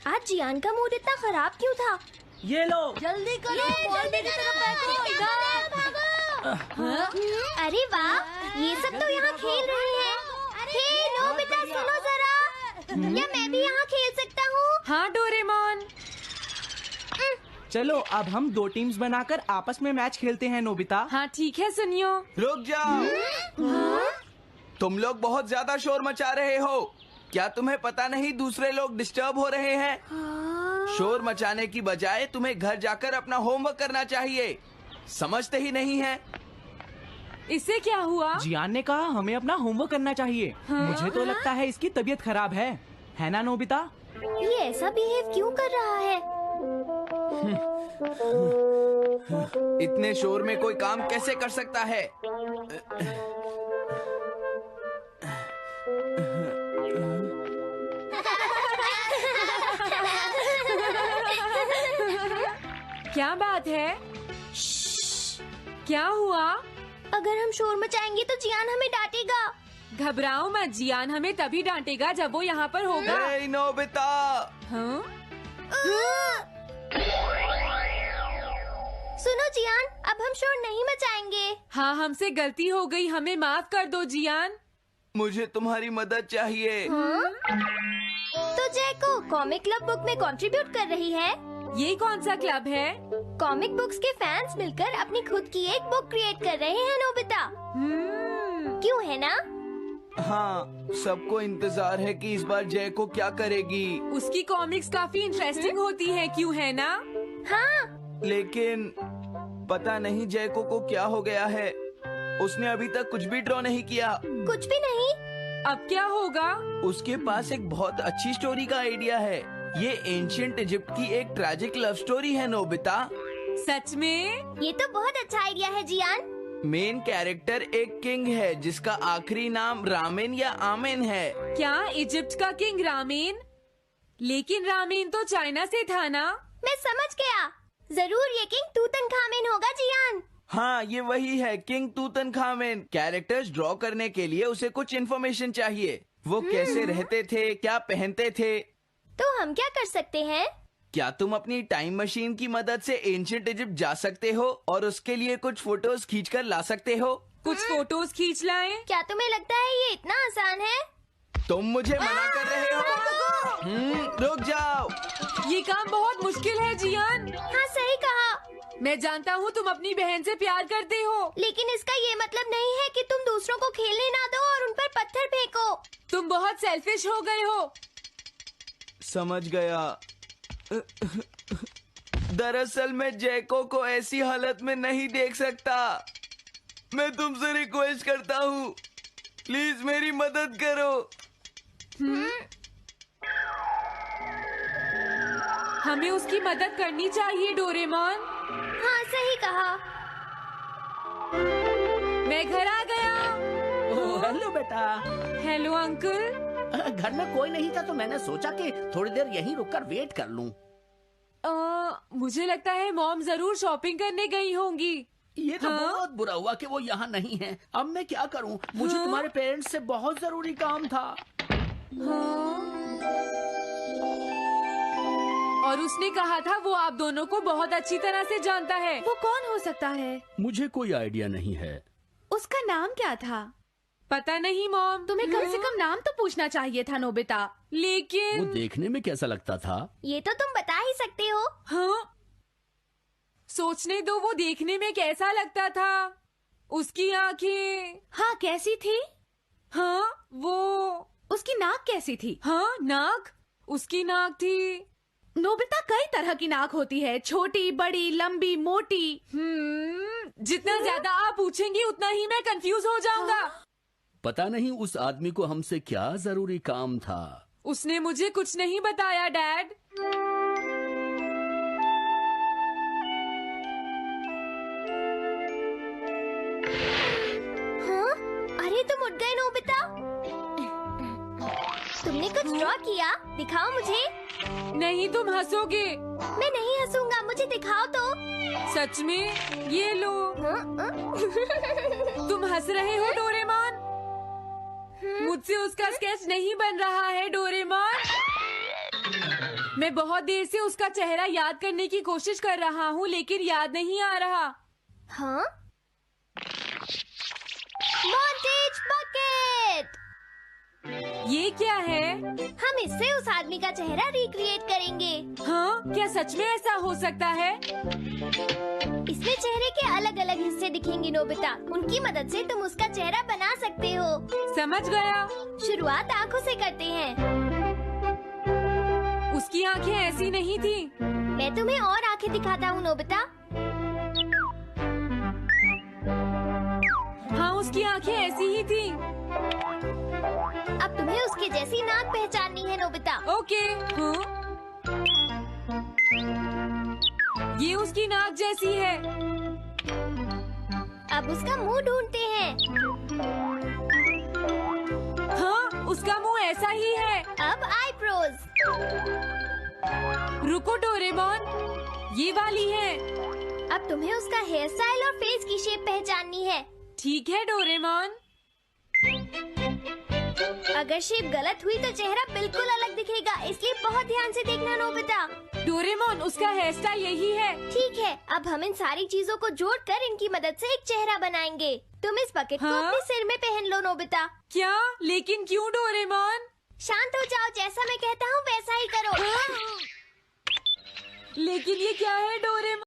आज जियान का मूड इतना खराब क्यों था? ये लो। जल्दी करो, जल्दी अरे वाह, ये सब तो यहाँ खेल रहे हैं। हे नोबिता, सुनो जरा, क्या मैं भी यहाँ खेल सकता हूँ? हाँ डोरेमोन। चलो अब हम 2 टीम्स बनाकर आपस में मैच खेलते हैं नोबिता। हाँ ठीक है सुनियो। रुक जाओ। तुम लोग बहुत ज्यादा शोर मचा रहे हो। क्या तुम्हें पता नहीं दूसरे लोग डिस्टर्ब हो रहे हैं? शोर मचाने की बजाय तुम्हें घर जाकर अपना होमवर्क करना चाहिए। समझते ही नहीं है। इससे क्या हुआ? जियान ने कहा हमें अपना होमवर्क करना चाहिए। मुझे तो लगता है इसकी तबीयत खराब है ना नोबिता? ये ऐसा बिहेव क्यों कर रहा है? इतने शोर में कोई काम कैसे कर सकता है? क्या बात है? क्या हुआ? अगर हम शोर मचाएंगे तो जियान हमें डांटेगा। घबराओ मत, जियान हमें तभी डांटेगा जब वो यहाँ पर होगा। ए, नोबिता। हाँ? सुनो जियान, अब हम शोर नहीं मचाएंगे। हाँ हमसे गलती हो गई, हमें माफ कर दो जियान। मुझे तुम्हारी मदद चाहिए। तो जैको कॉमिक क्लब बुक में कंट्रीब्यूट कर रही है। ये कौन सा क्लब है? कॉमिक बुक्स के फैंस मिलकर अपनी खुद की एक बुक क्रिएट कर रहे हैं नोबिता। क्यों है ना? हाँ, सबको इंतजार है कि इस बार जय को क्या करेगी। उसकी कॉमिक्स काफी इंटरेस्टिंग होती है, क्यों है ना? हाँ। लेकिन पता नहीं जय को क्या हो गया है। उसने अभी तक कुछ भी ड्रॉ नहीं किया। कुछ भी नहीं? अब क्या होगा? उसके पास एक बहुत अच्छी स्टोरी का आइडिया है। ये एंशिएंट इजिप्ट की एक ट्रैजिक लव स्टोरी है नोबिता। सच में? ये तो बहुत अच्छा आइडिया है जियान। मेन कैरेक्टर एक किंग है जिसका आखिरी नाम रामेन या आमेन है। क्या इजिप्ट का किंग रामेन? लेकिन रामेन तो चाइना से था ना? मैं समझ गया, जरूर ये किंग तूतनखामेन होगा जियान। हाँ, ये वही है, किंग तूतनखामेन। कैरेक्टर्स ड्रॉ करने के लिए उसे कुछ इन्फॉर्मेशन चाहिए। वो कैसे रहते थे, क्या पहनते थे। तो हम क्या कर सकते हैं? क्या तुम अपनी टाइम मशीन की मदद से एंशिएंट इजिप्ट जा सकते हो और उसके लिए कुछ फोटोज खींच कर ला सकते हो? कुछ फोटोज खींच लाएं? क्या तुम्हें लगता है ये इतना आसान है? तुम मुझे मना कर रहे हो? रुक जाओ। ये काम बहुत मुश्किल है जियान। हाँ सही कहा। मैं जानता हूँ तुम अपनी बहन से प्यार करते हो, लेकिन इसका ये मतलब नहीं है कि तुम दूसरों को खेलने ना दो और उन पर पत्थर फेंको। तुम बहुत सेल्फिश हो गए हो। समझ गया। दरअसल मैं जैको को ऐसी हालत में नहीं देख सकता। मैं तुमसे रिक्वेस्ट करता हूँ, प्लीज मेरी मदद करो। हमें उसकी मदद करनी चाहिए डोरेमोन। हाँ सही कहा। मैं घर आ गया। ओह, हेलो बेटा। Hello uncle. घर में कोई नहीं था तो मैंने सोचा कि थोड़ी देर यहीं रुककर वेट कर लूं। मुझे लगता है मॉम जरूर शॉपिंग करने गई होंगी। ये तो हाँ? बहुत बुरा हुआ कि वो यहाँ नहीं है। अब मैं क्या करूं? मुझे हाँ? तुम्हारे पेरेंट्स से बहुत जरूरी काम था। हाँ? और उसने कहा था वो आप दोनों को बहुत अच्छी तरह से जानता है। वो कौन हो सकता है? मुझे कोई आइडिया नहीं है। उसका नाम क्या था? पता नहीं मॉम। तुम्हें कम से कम नाम तो पूछना चाहिए था नोबिता। वो लेकिन देखने में कैसा लगता था? ये तो तुम बता ही सकते हो। हाँ? सोचने दो, वो देखने में कैसा लगता था। उसकी आंखें। हाँ कैसी थी? हाँ वो। उसकी नाक कैसी थी? हाँ नाक। उसकी नाक थी। नोबिता कई तरह की नाक होती है, छोटी, बड़ी, लंबी, मोटी। जितना ज्यादा आप पूछेंगी उतना ही मैं कंफ्यूज हो जाऊंगा। पता नहीं उस आदमी को हमसे क्या जरूरी काम था। उसने मुझे कुछ नहीं बताया डैड। हाँ? अरे तुम उठ गए नोबिता। तुमने कुछ ड्रॉ किया? दिखाओ मुझे। नहीं तुम हंसोगे। मैं नहीं हंसूंगा, मुझे दिखाओ तो। सच में? ये लो। तुम हंस रहे हो डोरेमोन? मुझसे उसका स्केच नहीं बन रहा है डोरेमोन। मैं बहुत देर से उसका चेहरा याद करने की कोशिश कर रहा हूँ लेकिन याद नहीं आ रहा। हाँ? Montage bucket. ये क्या है? हम इससे उस आदमी का चेहरा रिक्रिएट करेंगे। हाँ, क्या सच में ऐसा हो सकता है? इसमें चेहरे के अलग अलग हिस्से दिखेंगे नोबिता। उनकी मदद से तुम उसका चेहरा बना सकते हो। समझ गया। शुरुआत आँखों से करते हैं। उसकी आंखें ऐसी नहीं थी। मैं तुम्हें और आंखें दिखाता हूँ नोबिता। हाँ, उसकी आंखें ऐसी ही थी। अब तुम्हें उसके जैसी नाक पहचाननी है नोबिता। ओके। हाँ? ये उसकी नाक जैसी है। अब उसका मुंह ढूंढते हैं। हाँ, उसका मुंह ऐसा ही है। अब आईब्रोज। रुको डोरेमोन, ये वाली है। अब तुम्हें उसका हेयर स्टाइल और फेस की शेप पहचाननी है। ठीक है डोरेमोन। अगर शेप गलत हुई तो चेहरा बिल्कुल अलग दिखेगा, इसलिए बहुत ध्यान से देखना नोबिता। डोरेमोन, उसका हेयर स्टाइल यही है। ठीक है, अब हम इन सारी चीजों को जोड़कर इनकी मदद से एक चेहरा बनाएंगे। तुम इस बकेट को हाँ? अपने सिर में पहन लो नोबिता। क्या? लेकिन क्यों डोरेमोन? शांत हो जाओ, जैसा मैं कहता हूँ वैसा ही करो। लेकिन ये क्या है डोरेमोन?